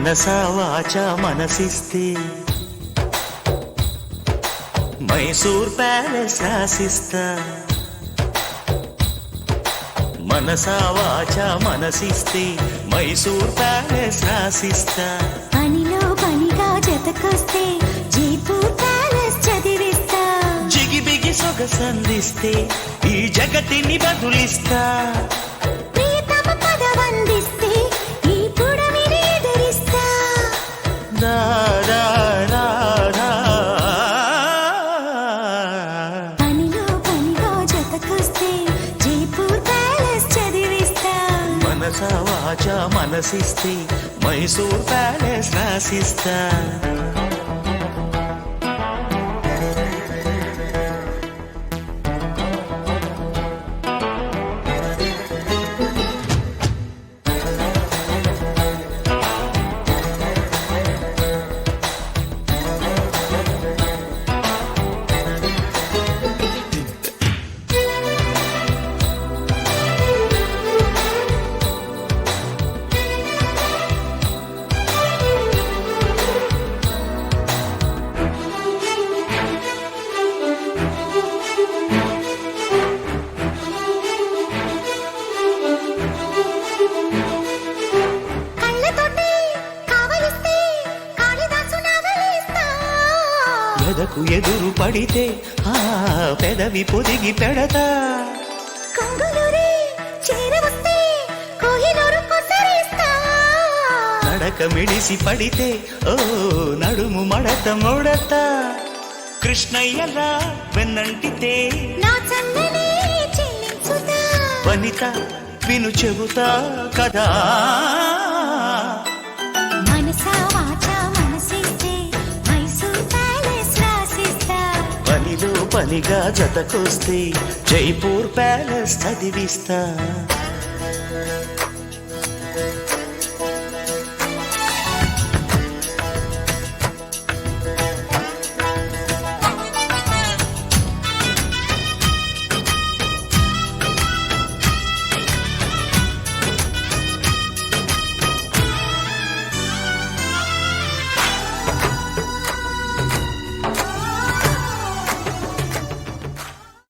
మనసా వాచా మనసిస్తే మైసూర్ ప్యాలెస్ రాసిస్తా. మనసా వాచా మనసిస్తే మైసూర్ ప్యాలెస్ రాసిస్తా. పనిలో పనిగా జతకొస్తే జైపూర్ ప్యాలెస్ చదివిస్తా. జిగిబిగి సొగసందిస్తే ఈ జగతిని బదులిస్తా. ప్రియతమ పదవందిస్తే ఈ పుడమిని ఎదిరిస్తా. రా రా రా రా. పనిలో పనిగా జతకొస్తే జైపూర్ ప్యాలెస్ చదివిస్తా. మనసా వాచా మనసిస్తే మైసూర్ ప్యాలెస్ రాసిస్తా. ఎదకు ఎదురు పడితే ఆ పెదవి పొదిగి పెడతా. నడక మిడిసి పడితే ఓ నడుము మడత మొడతా. కృష్ణయ్యలా వెన్నంటితే వనిత విను చెబుతా కదా. పనిలో పనిగా జతకొస్తే జైపూర్ ప్యాలెస్ చదివిస్తా.